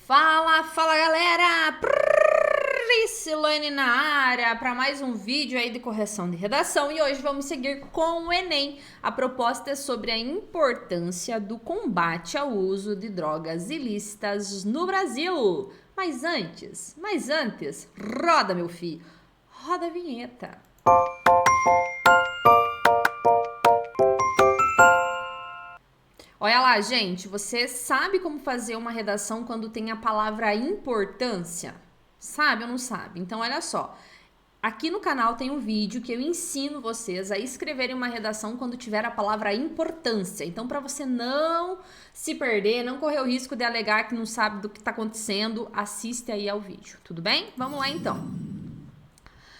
Fala galera! Priscilane na área para mais um vídeo aí de correção de redação e hoje vamos seguir com o Enem. A proposta é sobre a importância do combate ao uso de drogas ilícitas no Brasil. Mas antes, roda meu filho, roda a vinheta. Olha lá, gente, você sabe como fazer uma redação quando tem a palavra importância? Sabe ou não sabe? Então, olha só. Aqui no canal tem um vídeo que eu ensino vocês a escreverem uma redação quando tiver a palavra importância. Então, para você não se perder, não correr o risco de alegar que não sabe do que está acontecendo, assiste aí ao vídeo, tudo bem? Vamos lá, então.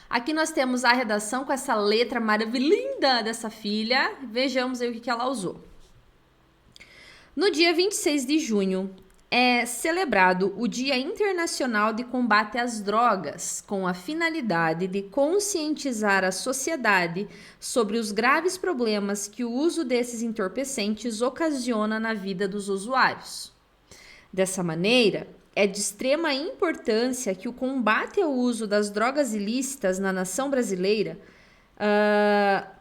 Aqui nós temos a redação com essa letra maravilhosa dessa filha. Vejamos aí o que ela usou. No dia 26 de junho, é celebrado o Dia Internacional de Combate às Drogas, com a finalidade de conscientizar a sociedade sobre os graves problemas que o uso desses entorpecentes ocasiona na vida dos usuários. Dessa maneira, é de extrema importância que o combate ao uso das drogas ilícitas na nação brasileira,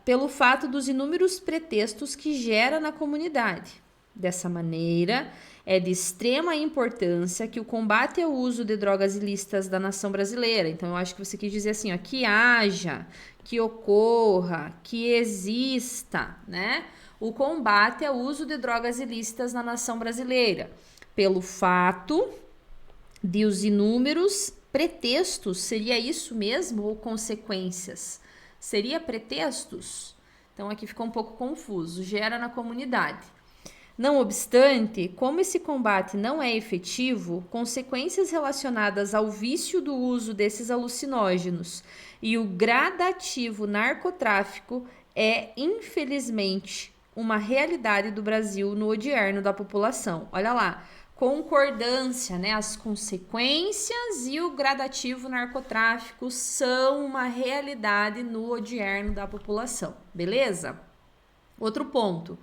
pelo fato dos inúmeros pretextos que gera na comunidade. Dessa maneira, é de extrema importância que o combate ao uso de drogas ilícitas da nação brasileira. Então, eu acho que você quis dizer assim, ó, que haja, que ocorra, que exista, né? O combate ao uso de drogas ilícitas na nação brasileira, pelo fato de os inúmeros pretextos, seria isso mesmo ou consequências? Seria pretextos? Então, aqui ficou um pouco confuso, gera na comunidade. Não obstante, como esse combate não é efetivo, consequências relacionadas ao vício do uso desses alucinógenos e o gradativo narcotráfico é, infelizmente, uma realidade do Brasil no odierno da população. Olha lá, concordância, né? As consequências e o gradativo narcotráfico são uma realidade no odierno da população, beleza? Outro ponto.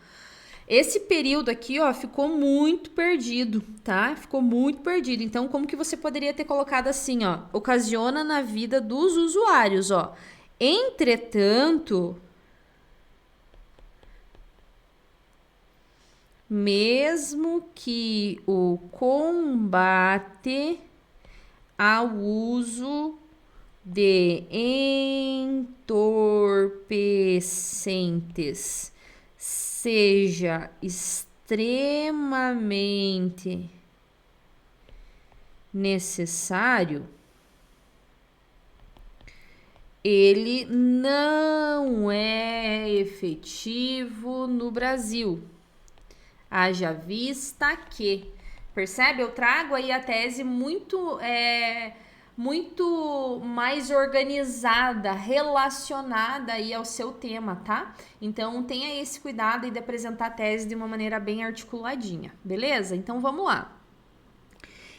Esse período aqui, ó, ficou muito perdido, tá? Ficou muito perdido. Então, como que você poderia ter colocado assim, ó? Ocasiona na vida dos usuários, ó. Entretanto, mesmo que o combate ao uso de entorpecentes seja extremamente necessário, ele não é efetivo no Brasil. Haja vista que, percebe? Eu trago aí a tese muito mais organizada, relacionada aí ao seu tema, tá? Então, tenha esse cuidado aí de apresentar a tese de uma maneira bem articuladinha, beleza? Então, vamos lá.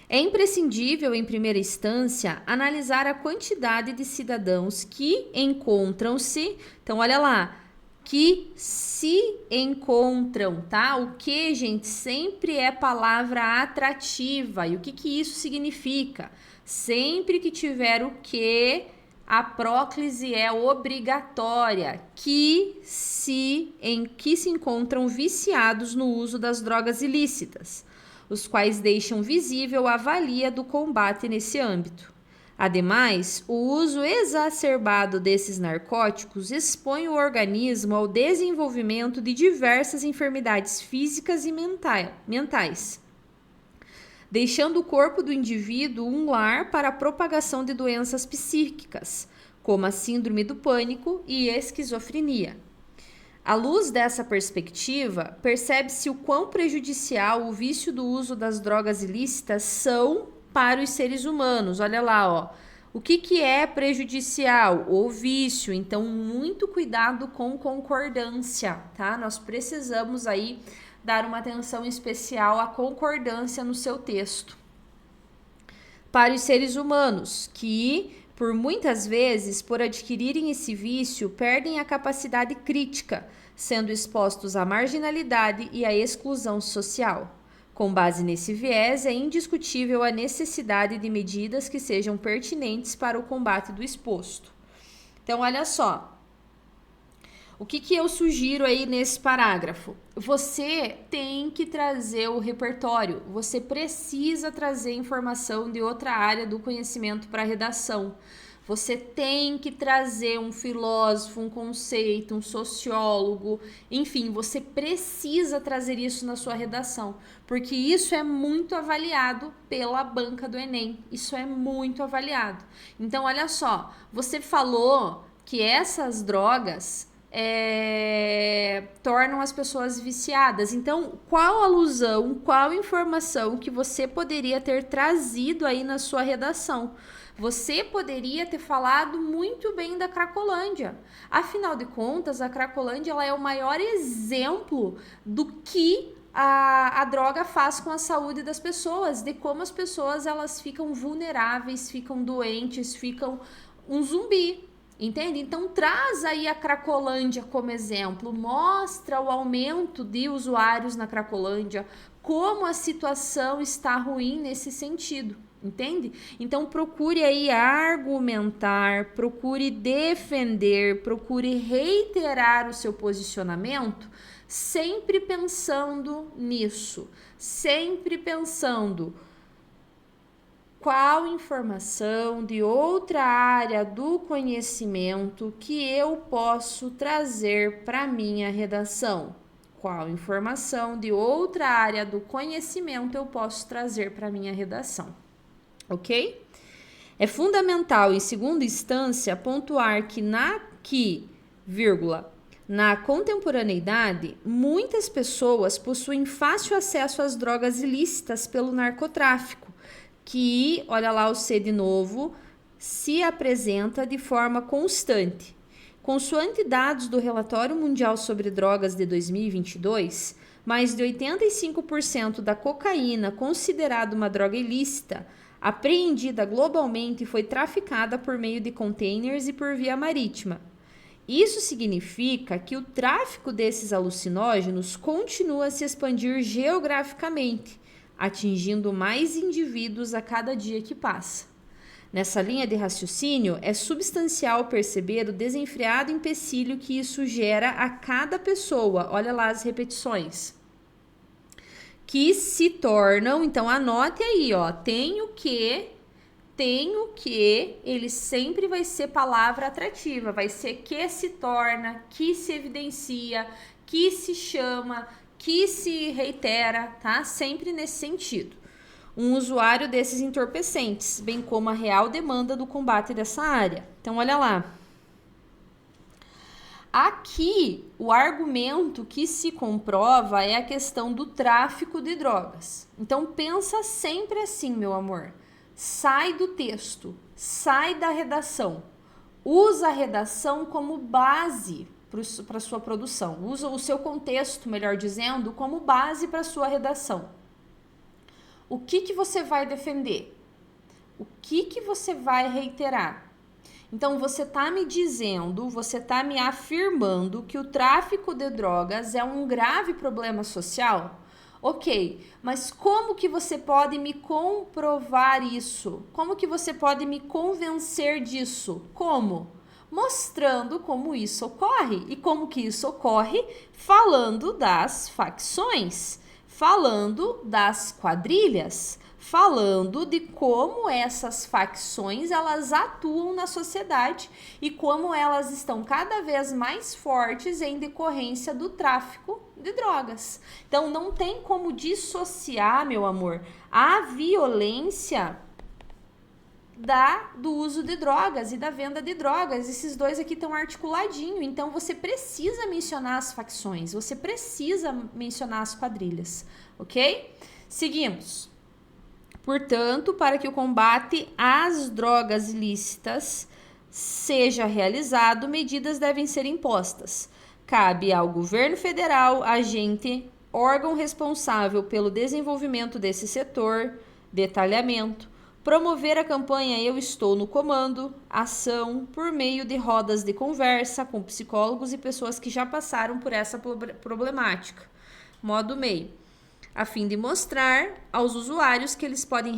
É imprescindível, em primeira instância, analisar a quantidade de cidadãos que encontram-se, então, olha lá, que se encontram, tá? O que, gente, sempre é palavra atrativa. E o que isso significa? Sempre que tiver o que, a próclise é obrigatória, que se encontram viciados no uso das drogas ilícitas, os quais deixam visível a valia do combate nesse âmbito. Ademais, o uso exacerbado desses narcóticos expõe o organismo ao desenvolvimento de diversas enfermidades físicas e mentais, deixando o corpo do indivíduo um lar para a propagação de doenças psíquicas, como a síndrome do pânico e esquizofrenia. À luz dessa perspectiva, percebe-se o quão prejudicial o vício do uso das drogas ilícitas são para os seres humanos. Olha lá, ó. O que é prejudicial? O vício. Então, muito cuidado com concordância, tá? Nós precisamos aí dar uma atenção especial à concordância no seu texto. Para os seres humanos, que, por muitas vezes, por adquirirem esse vício, perdem a capacidade crítica, sendo expostos à marginalidade e à exclusão social. Com base nesse viés, é indiscutível a necessidade de medidas que sejam pertinentes para o combate do exposto. Então, olha só. O que eu sugiro aí nesse parágrafo? Você tem que trazer o repertório, você precisa trazer informação de outra área do conhecimento para a redação. Você tem que trazer um filósofo, um conceito, um sociólogo, enfim, você precisa trazer isso na sua redação, porque isso é muito avaliado pela banca do Enem, isso é muito avaliado. Então, olha só, você falou que essas drogas tornam as pessoas viciadas. Então, qual alusão, qual informação que você poderia ter trazido aí na sua redação? Você poderia ter falado muito bem da Cracolândia. Afinal de contas, a Cracolândia ela é o maior exemplo do que a droga faz com a saúde das pessoas, de como as pessoas elas ficam vulneráveis, ficam doentes, ficam um zumbi. Entende? Então traz aí a Cracolândia como exemplo, mostra o aumento de usuários na Cracolândia, como a situação está ruim nesse sentido, entende? Então procure aí argumentar, procure defender, procure reiterar o seu posicionamento, sempre pensando nisso, sempre pensando qual informação de outra área do conhecimento que eu posso trazer para minha redação? Qual informação de outra área do conhecimento eu posso trazer para minha redação? Ok? É fundamental, em segunda instância, pontuar que na contemporaneidade, muitas pessoas possuem fácil acesso às drogas ilícitas pelo narcotráfico, que, olha lá o C de novo, se apresenta de forma constante. Consoante dados do Relatório Mundial sobre Drogas de 2022, mais de 85% da cocaína considerada uma droga ilícita, apreendida globalmente, foi traficada por meio de containers e por via marítima. Isso significa que o tráfico desses alucinógenos continua a se expandir geograficamente, atingindo mais indivíduos a cada dia que passa. Nessa linha de raciocínio, é substancial perceber o desenfreado empecilho que isso gera a cada pessoa. Olha lá as repetições. Que se tornam, então anote aí, ó, tenho que, ele sempre vai ser palavra atrativa, vai ser que se torna, que se evidencia, que se chama, que se reitera, tá? Sempre nesse sentido. Um usuário desses entorpecentes, bem como a real demanda do combate dessa área. Então, olha lá. Aqui, o argumento que se comprova é a questão do tráfico de drogas. Então, pensa sempre assim, meu amor. Sai do texto, sai da redação. Usa a redação como base para sua produção. Usa o seu contexto, melhor dizendo, como base para sua redação. O que você vai defender? O que você vai reiterar? Então, você está me dizendo, você está me afirmando que o tráfico de drogas é um grave problema social? Ok, mas como que você pode me comprovar isso? Como que você pode me convencer disso? Como? Mostrando como isso ocorre. E como que isso ocorre? Falando das facções, falando das quadrilhas, falando de como essas facções elas atuam na sociedade e como elas estão cada vez mais fortes em decorrência do tráfico de drogas. Então não tem como dissociar, meu amor, a violência do uso de drogas e da venda de drogas. Esses dois aqui estão articuladinhos, então você precisa mencionar as facções, você precisa mencionar as quadrilhas, ok? Seguimos. Portanto, para que o combate às drogas ilícitas seja realizado, medidas devem ser impostas. Cabe ao governo federal, agente, órgão responsável pelo desenvolvimento desse setor, detalhamento, promover a campanha Eu Estou no Comando, ação por meio de rodas de conversa com psicólogos e pessoas que já passaram por essa problemática. Modo meio. a fim de mostrar aos usuários que eles podem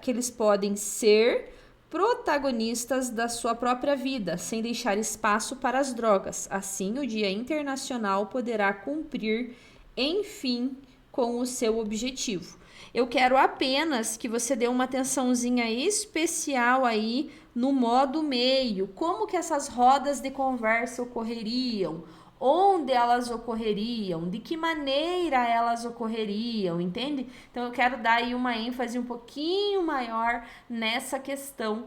que eles podem ser protagonistas da sua própria vida, sem deixar espaço para as drogas. Assim, o Dia Internacional poderá cumprir, enfim, com o seu objetivo. Eu quero apenas que você dê uma atençãozinha especial aí no modo meio. Como que essas rodas de conversa ocorreriam? Onde elas ocorreriam? De que maneira elas ocorreriam? Entende? Então eu quero dar aí uma ênfase um pouquinho maior nessa questão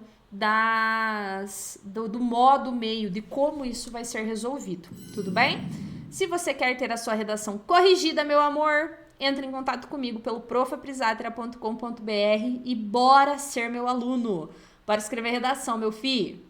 do modo meio, de como isso vai ser resolvido. Tudo bem? Se você quer ter a sua redação corrigida, meu amor, entre em contato comigo pelo profaprisatria.com.br e bora ser meu aluno. Bora escrever redação, meu filho.